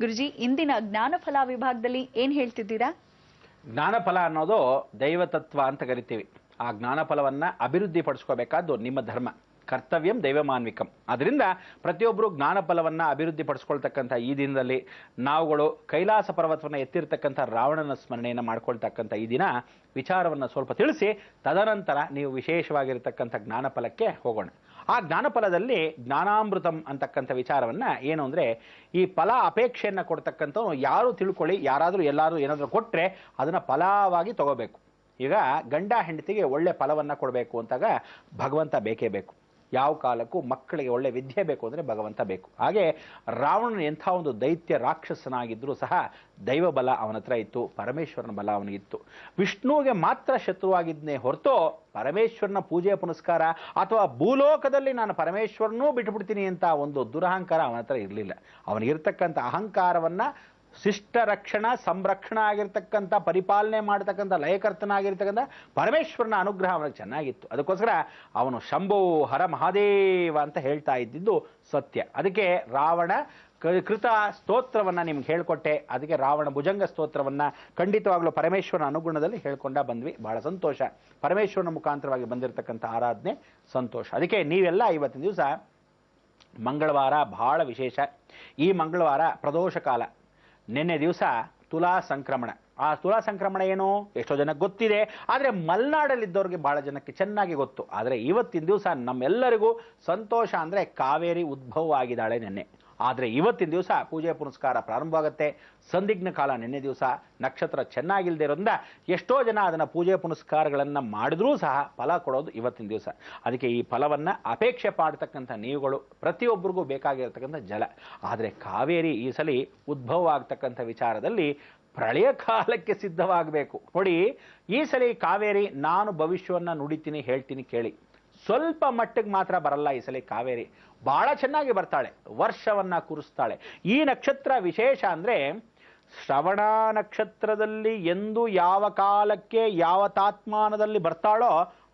ಗುರುಜಿ, ಇಂದಿನ ಜ್ಞಾನಫಲ ವಿಭಾಗದಲ್ಲಿ ಏನ್ ಹೇಳ್ತಿದ್ದೀರಾ? ಜ್ಞಾನಫಲ ಅನ್ನೋದು ದೈವತತ್ವ ಅಂತ ಕರಿತೀವಿ. ಆ ಜ್ಞಾನಫಲವನ್ನ ಅಭಿವೃದ್ಧಿ ಪಡಿಸ್ಕೋಬೇಕಾದ್ದು ನಿಮ್ಮ ಧರ್ಮ. ಕರ್ತವ್ಯಂ ದೈವಮಾನ್ವಿಕಂ. ಅದರಿಂದ ಪ್ರತಿಯೊಬ್ಬರು ಜ್ಞಾನಫಲವನ್ನ ಅಭಿವೃದ್ಧಿ ಪಡಿಸ್ಕೊಳ್ತಕ್ಕಂಥ ಈ ದಿನದಲ್ಲಿ ನಾವುಗಳು ಕೈಲಾಸ ಪರ್ವತವನ್ನು ಎತ್ತಿರ್ತಕ್ಕಂಥ ರಾವಣನ ಸ್ಮರಣೆಯನ್ನು ಮಾಡ್ಕೊಳ್ತಕ್ಕಂಥ ಈ ದಿನ ವಿಚಾರವನ್ನು ಸ್ವಲ್ಪ ತಿಳಿಸಿ, ತದನಂತರ ನೀವು ವಿಶೇಷವಾಗಿರ್ತಕ್ಕಂಥ ಜ್ಞಾನಫಲಕ್ಕೆ ಹೋಗೋಣ. ಆ ಜ್ಞಾನಫಲದಲ್ಲಿ ಜ್ಞಾನಾಮೃತಂ ಅಂತಕ್ಕಂಥ ವಿಚಾರವನ್ನ ಏನು ಅಂದ್ರೆ, ಈ ಫಲ ಅಪೇಕ್ಷೆಯನ್ನ ಕೊಡ್ತಕ್ಕಂಥವ್ರು ಯಾರು ತಿಳ್ಕೊಳ್ಳಿ, ಯಾರಾದರೂ ಎಲ್ಲಾದರೂ ಏನಾದರೂ ಕೊಟ್ಟರೆ ಅದನ್ನ ಫಲವಾಗಿ ತಗೋಬೇಕು. ಈಗ ಗಂಡ ಹೆಂಡತಿಗೆ ಒಳ್ಳೆ ಫಲವನ್ನ ಕೊಡಬೇಕು ಅಂತಾಗ ಭಗವಂತ ಬೇಕೇ ಬೇಕು. ಯಾವ ಕಾಲಕ್ಕೂ ಮಕ್ಕಳಿಗೆ ಒಳ್ಳೆ ವಿದ್ಯೆ ಬೇಕು ಅಂದರೆ ಭಗವಂತ ಬೇಕು. ಹಾಗೆ ರಾವಣನ ಎಂಥ ಒಂದು ದೈತ್ಯ ರಾಕ್ಷಸನಾಗಿದ್ದರೂ ಸಹ ದೈವ ಬಲ ಅವನ ಹತ್ರ ಇತ್ತು, ಪರಮೇಶ್ವರನ ಬಲ ಅವನಿಗಿತ್ತು. ವಿಷ್ಣುವಿಗೆ ಮಾತ್ರ ಶತ್ರುವಾಗಿದ್ನೇ ಹೊರತು ಪರಮೇಶ್ವರನ ಪೂಜೆ ಪುನಸ್ಕಾರ ಅಥವಾ ಭೂಲೋಕದಲ್ಲಿ ನಾನು ಪರಮೇಶ್ವರನೂ ಬಿಟ್ಟುಬಿಡ್ತೀನಿ ಅಂತ ಒಂದು ದುರಹಂಕಾರ ಅವನ ಹತ್ರ ಇರಲಿಲ್ಲ. ಅವನಿಗಿರ್ತಕ್ಕಂಥ ಅಹಂಕಾರವನ್ನ ಶಿಷ್ಟ ರಕ್ಷಣ ಸಂರಕ್ಷಣ ಆಗಿರ್ತಕ್ಕಂಥ, ಪರಿಪಾಲನೆ ಮಾಡತಕ್ಕಂಥ, ಲಯಕರ್ತನಾಗಿರ್ತಕ್ಕಂಥ ಪರಮೇಶ್ವರನ ಅನುಗ್ರಹ ಅವನಿಗೆ ಚೆನ್ನಾಗಿತ್ತು. ಅದಕ್ಕೋಸ್ಕರ ಅವನು ಶಂಭೋ ಹರ ಮಹಾದೇವ ಅಂತ ಹೇಳ್ತಾ ಇದ್ದಿದ್ದು ಸತ್ಯ. ಅದಕ್ಕೆ ರಾವಣ ಕೃತ ಸ್ತೋತ್ರವನ್ನ ನಿಮ್ಗೆ ಹೇಳ್ಕೊಟ್ಟೆ. ಅದಕ್ಕೆ ರಾವಣ ಭುಜಂಗ ಸ್ತೋತ್ರವನ್ನ ಖಂಡಿತವಾಗ್ಲೂ ಪರಮೇಶ್ವರನ ಅನುಗುಣದಲ್ಲಿ ಹೇಳ್ಕೊಂಡ ಬಂದ್ವಿ. ಬಹಳ ಸಂತೋಷ. ಪರಮೇಶ್ವರನ ಮುಖಾಂತರವಾಗಿ ಬಂದಿರತಕ್ಕಂಥ ಆರಾಧನೆ ಸಂತೋಷ. ಅದಕ್ಕೆ ನೀವೆಲ್ಲ ಇವತ್ತಿನ ದಿವಸ ಮಂಗಳವಾರ ಬಹಳ ವಿಶೇಷ. ಈ ಮಂಗಳವಾರ ಪ್ರದೋಷ ಕಾಲ. ನಿನ್ನೆ ದಿವಸ ತುಲಾ ಸಂಕ್ರಮಣ. ಆ ತುಲಾ ಸಂಕ್ರಮಣ ಏನು ಎಷ್ಟೋ ಜನಕ್ಕೆ ಗೊತ್ತಿದೆ, ಆದರೆ ಮಲೆನಾಡಲ್ಲಿದ್ದವ್ರಿಗೆ ಬಹಳ ಜನಕ್ಕೆ ಚೆನ್ನಾಗಿ ಗೊತ್ತು. ಆದರೆ ಇವತ್ತಿನ ದಿವಸ ನಮ್ಮೆಲ್ಲರಿಗೂ ಸಂತೋಷ ಅಂದರೆ ಕಾವೇರಿ ಉದ್ಭವ ಆಗಿದ್ದಾಳೆ ನಿನ್ನೆ. ಆದರೆ ಇವತ್ತಿನ ದಿವಸ ಪೂಜೆ ಪುನಸ್ಕಾರ ಪ್ರಾರಂಭವಾಗುತ್ತೆ. ಸಂದಿಗ್ನ ಕಾಲ ನಿನ್ನೆ ದಿವಸ, ನಕ್ಷತ್ರ ಚೆನ್ನಾಗಿಲ್ಲದೆ ಇರೋದ್ರಿಂದ ಎಷ್ಟೋ ಜನ ಅದನ್ನು ಪೂಜೆ ಪುನಸ್ಕಾರಗಳನ್ನು ಮಾಡಿದ್ರೂ ಸಹ ಫಲ ಕೊಡೋದು ಇವತ್ತಿನ ದಿವಸ. ಅದಕ್ಕೆ ಈ ಫಲವನ್ನು ಅಪೇಕ್ಷೆ ಮಾಡತಕ್ಕಂಥ ನೀವುಗಳು ಪ್ರತಿಯೊಬ್ಬರಿಗೂ ಬೇಕಾಗಿರತಕ್ಕಂಥ ಜಲ. ಆದರೆ ಕಾವೇರಿ ಈ ಸಲ ಉದ್ಭವ ಆಗ್ತಕ್ಕಂಥ ವಿಚಾರದಲ್ಲಿ ಪ್ರಳಯ ಕಾಲಕ್ಕೆ ಸಿದ್ಧವಾಗಬೇಕು. ನೋಡಿ, ಈ ಸಲ ಕಾವೇರಿ ನಾನು ಭವಿಷ್ಯವನ್ನು ನುಡಿತೀನಿ, ಹೇಳ್ತೀನಿ ಕೇಳಿ. ಸ್ವಲ್ಪ ಮಟ್ಟಿಗೆ ಮಾತ್ರ ಬರಲ್ಲ ಈ ಸಲ ಕಾವೇರಿ. ಬಹಳ ಚೆನ್ನಾಗಿ ಬರ್ತಾಳೆ, ವರ್ಷವನ್ನ ಕುರಿಸ್ತಾಳೆ. ಈ ನಕ್ಷತ್ರ ವಿಶೇಷ ಅಂದ್ರೆ ಶ್ರವಣ ನಕ್ಷತ್ರದಲ್ಲಿ ಎಂದು ಯಾವ ಕಾಲಕ್ಕೆ ಯಾವ ತಾತ್ಮಾನದಲ್ಲಿ ಬರ್ತಾಳೋ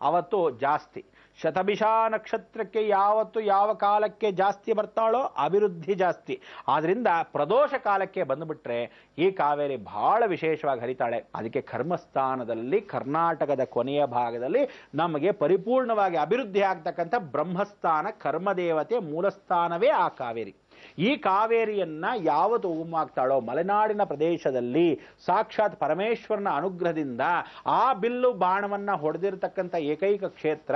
ಅವತ್ತು ಜಾಸ್ತಿ. ಶತಭಿಷ ನಕ್ಷತ್ರಕ್ಕೆ ಯಾವತ್ತು ಯಾವ ಕಾಲಕ್ಕೆ ಜಾಸ್ತಿ ಬರ್ತಾಳೋ ಅಭಿವೃದ್ಧಿ ಜಾಸ್ತಿ. ಆದ್ರಿಂದ ಪ್ರದೋಷ ಕಾಲಕ್ಕೆ ಬಂದುಬಿಟ್ರೆ ಈ ಕಾವೇರಿ ಬಹಳ ವಿಶೇಷವಾಗಿ ಹರಿತಾಳೆ. ಅದಕ್ಕೆ ಕರ್ಮಸ್ಥಾನದಲ್ಲಿ ಕರ್ನಾಟಕದ ಕೊನೆಯ ಭಾಗದಲ್ಲಿ ನಮಗೆ ಪರಿಪೂರ್ಣವಾಗಿ ಅಭಿವೃದ್ಧಿ ಆಗ್ತಕ್ಕಂಥ ಬ್ರಹ್ಮಸ್ಥಾನ, ಕರ್ಮದೇವತೆ ಮೂಲಸ್ಥಾನವೇ ಆ ಕಾವೇರಿ. ಈ ಕಾವೇರಿಯನ್ನ ಯಾವತ್ತು ಉಗುಮಾಗ್ತಾಳೋ ಮಲೆನಾಡಿನ ಪ್ರದೇಶದಲ್ಲಿ ಸಾಕ್ಷಾತ್ ಪರಮೇಶ್ವರನ ಅನುಗ್ರಹದಿಂದ ಆ ಬಿಲ್ಲು ಬಾಣವನ್ನ ಹೊಡೆದಿರತಕ್ಕಂಥ ಏಕೈಕ ಕ್ಷೇತ್ರ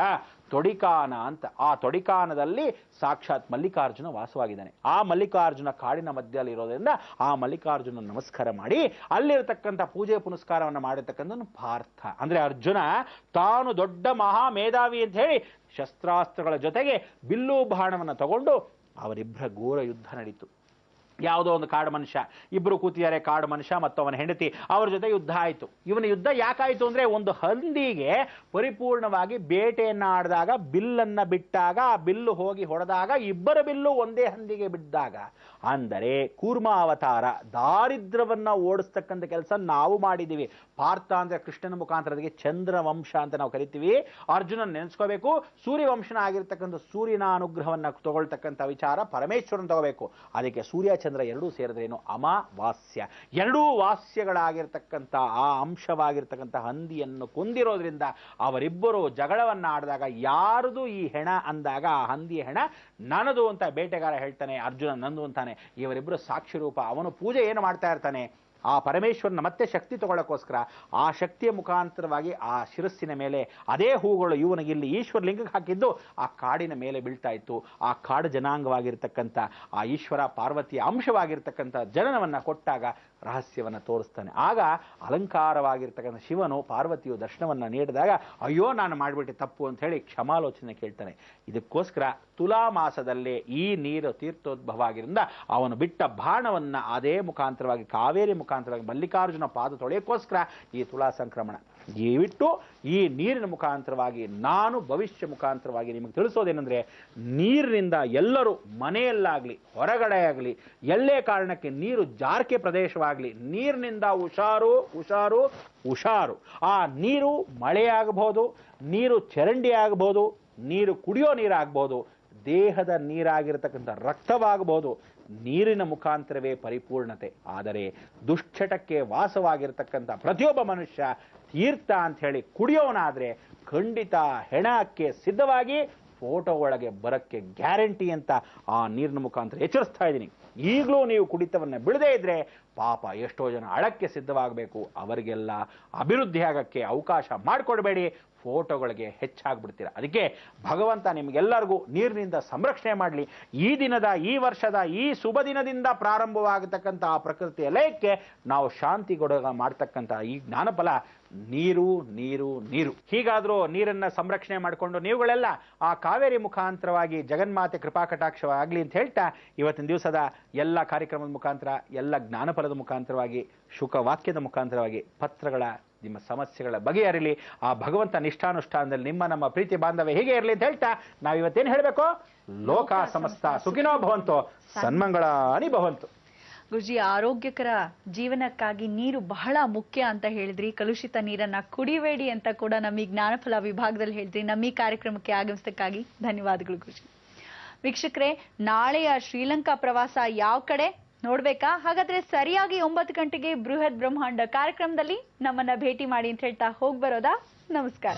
ತೊಡಿಕಾನ ಅಂತ. ಆ ತೊಡಿಕಾನದಲ್ಲಿ ಸಾಕ್ಷಾತ್ ಮಲ್ಲಿಕಾರ್ಜುನ ವಾಸವಾಗಿದ್ದಾನೆ. ಆ ಮಲ್ಲಿಕಾರ್ಜುನ ಕಾಡಿನ ಮಧ್ಯದಲ್ಲಿ ಇರೋದ್ರಿಂದ ಆ ಮಲ್ಲಿಕಾರ್ಜುನ ನಮಸ್ಕಾರ ಮಾಡಿ ಅಲ್ಲಿರತಕ್ಕಂಥ ಪೂಜೆ ಪುನಸ್ಕಾರವನ್ನು ಮಾಡಿರ್ತಕ್ಕಂಥ ಪಾರ್ಥ ಅಂದ್ರೆ ಅರ್ಜುನ ತಾನು ದೊಡ್ಡ ಮಹಾ ಮೇಧಾವಿ ಅಂತ ಹೇಳಿ ಶಸ್ತ್ರಾಸ್ತ್ರಗಳ ಜೊತೆಗೆ ಬಿಲ್ಲು ಬಾಣವನ್ನು ತಗೊಂಡು ಅವರಿಬ್ಬರ ಘೋರ ಯುದ್ಧ ನಡೀತು. ಯಾವುದೋ ಒಂದು ಕಾಡು ಮನುಷ್ಯ, ಇಬ್ಬರು ಕೂತಿದ್ದಾರೆ, ಕಾಡು ಮನುಷ್ಯ ಮತ್ತು ಅವನ ಹೆಂಡತಿ, ಅವರ ಜೊತೆ ಯುದ್ಧ ಆಯಿತು. ಇವನ ಯುದ್ಧ ಯಾಕಾಯಿತು ಅಂದ್ರೆ, ಒಂದು ಹಂದಿಗೆ ಪರಿಪೂರ್ಣವಾಗಿ ಬೇಟೆಯನ್ನ ಆಡಿದಾಗ ಬಿಲ್ಲನ್ನ ಬಿಟ್ಟಾಗ ಆ ಬಿಲ್ಲು ಹೋಗಿ ಹೊಡೆದಾಗ ಇಬ್ಬರ ಬಿಲ್ಲು ಒಂದೇ ಹಂದಿಗೆ ಬಿದ್ದಾಗ, ಅಂದರೆ ಕೂರ್ಮ ಅವತಾರ ದಾರಿದ್ರ್ಯವನ್ನ ಓಡಿಸ್ತಕ್ಕಂಥ ಕೆಲಸ ನಾವು ಮಾಡಿದ್ದೀವಿ. ಪಾರ್ಥ ಅಂದ್ರೆ ಕೃಷ್ಣನ ಮುಖಾಂತರ, ಅದಕ್ಕೆ ಚಂದ್ರವಂಶ ಅಂತ ನಾವು ಕರಿತೀವಿ. ಅರ್ಜುನ ನೆನೆಸ್ಕೋಬೇಕು, ಸೂರ್ಯವಂಶನ ಆಗಿರ್ತಕ್ಕಂಥ ಸೂರ್ಯನ ಅನುಗ್ರಹವನ್ನ ತಗೊಳ್ತಕ್ಕಂಥ ವಿಚಾರ ಪರಮೇಶ್ವರನ್ ತಗೋಬೇಕು. ಅದಕ್ಕೆ ಸೂರ್ಯ ಚಂದ್ರ ಎರಡೂ ಸೇರಿದ್ರೇನು ಅಮಾವಾಸ್ಯ. ಎರಡೂ ವಾಸ್ಯಗಳಾಗಿರ್ತಕ್ಕಂಥ ಆ ಅಂಶವಾಗಿರ್ತಕ್ಕಂಥ ಹಂದಿಯನ್ನು ಕೊಂದಿರೋದ್ರಿಂದ ಅವರಿಬ್ಬರು ಜಗಳವನ್ನ ಆಡಿದಾಗ ಯಾರದು ಈ ಹೆಣ ಅಂದಾಗ ಆ ಹಂದಿಯ ಹೆಣ ನನ್ನದು ಅಂತ ಬೇಟೆಗಾರ ಹೇಳ್ತಾನೆ, ಅರ್ಜುನ ನಂದು ಅಂತಾನೆ. ಇವರಿಬ್ಬರು ಸಾಕ್ಷಿ ರೂಪ. ಅವನು ಪೂಜೆ ಏನು ಮಾಡ್ತಾ ಇರ್ತಾನೆ, ಆ ಪರಮೇಶ್ವರನ ಮತ್ತೆ ಶಕ್ತಿ ತಗೊಳ್ಳೋಕ್ಕೋಸ್ಕರ ಆ ಶಕ್ತಿಯ ಮುಖಾಂತರವಾಗಿ ಆ ಶಿರಸ್ಸಿನ ಮೇಲೆ ಅದೇ ಹೂಗಳು ಇವನಿಗಿಲ್ಲಿ ಈಶ್ವರ ಲಿಂಗಕ್ಕೆ ಹಾಕಿದ್ದು ಆ ಕಾಡಿನ ಮೇಲೆ ಬೀಳ್ತಾ ಇತ್ತು. ಆ ಕಾಡು ಜನಾಂಗವಾಗಿರ್ತಕ್ಕಂಥ ಆ ಈಶ್ವರ ಪಾರ್ವತಿಯ ಅಂಶವಾಗಿರ್ತಕ್ಕಂಥ ಜನನವನ್ನ ಕೊಟ್ಟಾಗ ರಹಸ್ಯವನ್ನ ತೋರಿಸ್ತಾನೆ. ಆಗ ಅಲಂಕಾರವಾಗಿರ್ತಕ್ಕಂಥ ಶಿವನು ಪಾರ್ವತಿಯು ದರ್ಶನವನ್ನ ನೀಡಿದಾಗ ಅಯ್ಯೋ ನಾನು ಮಾಡಿಬಿಟ್ಟೆ ತಪ್ಪು ಅಂತ ಹೇಳಿ ಕ್ಷಮಾಲೋಚನೆ ಕೇಳ್ತಾನೆ. ಇದಕ್ಕೋಸ್ಕರ ತುಲಾ ಮಾಸದಲ್ಲೇ ಈ ನೀರು ತೀರ್ಥೋದ್ಭವ ಆಗಿರಿಂದ ಅವನು ಬಿಟ್ಟ ಬಾಣವನ್ನ ಅದೇ ಮುಖಾಂತರವಾಗಿ ಕಾವೇರಿ ಮುಖಾಂತರವಾಗಿ ಮಲ್ಲಿಕಾರ್ಜುನ ಪಾದ ತೊಳೆಯಕ್ಕೋಸ್ಕರ ಈ ತುಲಾ ಸಂಕ್ರಮಣ ಬಿಟ್ಟು ಈ ನೀರಿನ ಮುಖಾಂತರವಾಗಿ ನಾನು ಭವಿಷ್ಯ ಮುಖಾಂತರವಾಗಿ ನಿಮಗೆ ತಿಳಿಸೋದೇನೆಂದ್ರೆ, ನೀರಿನಿಂದ ಎಲ್ಲರೂ ಮನೆಯಲ್ಲಾಗಲಿ ಹೊರಗಡೆ ಆಗಲಿ ಎಲ್ಲೇ ಕಾರಣಕ್ಕೆ ನೀರು ಜಾರಕೆ ಪ್ರದೇಶವಾಗಲಿ ನೀರಿನಿಂದ ಹುಷಾರು ಹುಷಾರು ಹುಷಾರು. ಆ ನೀರು ಮಳೆ ಆಗಬಹುದು, ನೀರು ಚರಂಡಿ ಆಗಬಹುದು, ನೀರು ಕುಡಿಯೋ ನೀರಾಗಬಹುದು, ದೇಹದ ನೀರಾಗಿರತಕ್ಕಂಥ ರಕ್ತವಾಗಬಹುದು, ನೀರಿನ ಮುಖಾಂತರವೇ ಪರಿಪೂರ್ಣತೆ. ಆದರೆ ದುಶ್ಚಟಕ್ಕೆ ವಾಸವಾಗಿರತಕ್ಕಂಥ ಪ್ರತಿಯೊಬ್ಬ ಮನುಷ್ಯ ತೀರ್ಥ ಅಂತ ಹೇಳಿ ಕುಡಿಯೋನಾದ್ರೆ ಖಂಡಿತ ಹೆಣಕ್ಕೆ ಸಿದ್ಧವಾಗಿ ಫೋಟೋ ಒಳಗೆ ಬರಕ್ಕೆ ಗ್ಯಾರಂಟಿ ಅಂತ ಆ ನೀರಿನ ಮುಖಾಂತರ ಎಚ್ಚರಿಸ್ತಾ ಇದ್ದೀನಿ. ಈಗಲೂ ನೀವು ಕುಡಿತವನ್ನ ಬಿಡದೇ ಇದ್ರೆ ಪಾಪ ಎಷ್ಟೋ ಜನ ಅಳಕ್ಕೆ ಸಿದ್ಧವಾಗಬೇಕು, ಅವರಿಗೆಲ್ಲ ಅಭಿವೃದ್ಧಿ ಆಗಕ್ಕೆ ಅವಕಾಶ ಮಾಡಿಕೊಡ್ಬೇಡಿ, ಫೋಟೋಗಳಿಗೆ ಹೆಚ್ಚಾಗ್ಬಿಡ್ತೀರ. ಅದಕ್ಕೆ ಭಗವಂತ ನಿಮಗೆಲ್ಲರಿಗೂ ನೀರಿನಿಂದ ಸಂರಕ್ಷಣೆ ಮಾಡಲಿ. ಈ ದಿನದ, ಈ ವರ್ಷದ, ಈ ಶುಭ ದಿನದಿಂದ ಪ್ರಾರಂಭವಾಗತಕ್ಕಂಥ ಆ ಪ್ರಕೃತಿಯ ಲಯಕ್ಕೆ ನಾವು ಶಾಂತಿ ಮಾಡ್ತಕ್ಕಂಥ ಈ ಜ್ಞಾನಫಲ ನೀರು ನೀರು ನೀರು. ಹೀಗಾದ್ರೂ ನೀರನ್ನ ಸಂರಕ್ಷಣೆ ಮಾಡಿಕೊಂಡು ನೀವುಗಳೆಲ್ಲ ಆ ಕಾವೇರಿ ಮುಖಾಂತರವಾಗಿ ಜಗನ್ಮಾತೆ ಕೃಪಾ ಕಟಾಕ್ಷವಾಗಲಿ ಅಂತ ಹೇಳ್ತಾ ಇವತ್ತಿನ ದಿವಸದ ಎಲ್ಲ ಕಾರ್ಯಕ್ರಮದ ಮುಖಾಂತರ, ಎಲ್ಲ ಜ್ಞಾನಫಲದ ಮುಖಾಂತರವಾಗಿ, ಶುಕವಾಕ್ಯದ ಮುಖಾಂತರವಾಗಿ ಪತ್ರಗಳ ನಿಮ್ಮ ಸಮಸ್ಯೆಗಳ ಬಗೆಹರಿಲಿ. ಆ ಭಗವಂತ ನಿಷ್ಠಾನುಷ್ಠಾನದಲ್ಲಿ ನಿಮ್ಮ ನಮ್ಮ ಪ್ರೀತಿ ಬಾಂಧವ್ಯ ಹೇಗೆ ಇರಲಿ ಅಂತ ಹೇಳ್ತಾ ನಾವಿವತ್ತೇನು ಹೇಳಬೇಕು? ಲೋಕ ಸಮಸ್ತ ಸುಖಿನೋ ಭವಂತು, ಸನ್ಮಂಗಳಾನಿ ಭವಂತು. ಗುರುಜಿ, ಆರೋಗ್ಯಕರ ಜೀವನಕ್ಕಾಗಿ ನೀರು ಬಹಳ ಮುಖ್ಯ ಅಂತ ಹೇಳಿದ್ರಿ. ಕಲುಷಿತ ನೀರನ್ನ ಕುಡಿಬೇಡಿ ಅಂತ ಕೂಡ ನಮ್ಮ ಈ ಜ್ಞಾನಫಲ ವಿಭಾಗದಲ್ಲಿ ಹೇಳಿದ್ರಿ. ನಮ್ಮ ಈ ಕಾರ್ಯಕ್ರಮಕ್ಕೆ ಆಗಮಿಸಕ್ಕಾಗಿ ಧನ್ಯವಾದಗಳು ಗುರುಜಿ. ವೀಕ್ಷಕರೇ, ನಾಳೆಯ ಶ್ರೀಲಂಕಾ ಪ್ರವಾಸ ಯಾವ ಕಡೆ ನೋಡ್ಬೇಕಾ? ಹಾಗಾದ್ರೆ ಸರಿಯಾಗಿ 9 ಗಂಟೆಗೆ ಬೃಹತ್ ಬ್ರಹ್ಮಾಂಡ ಕಾರ್ಯಕ್ರಮದಲ್ಲಿ ನಮ್ಮನ್ನ ಭೇಟಿ ಮಾಡಿ ಅಂತ ಹೇಳ್ತಾ ಹೋಗ್ಬರೋದಾ? ನಮಸ್ಕಾರ.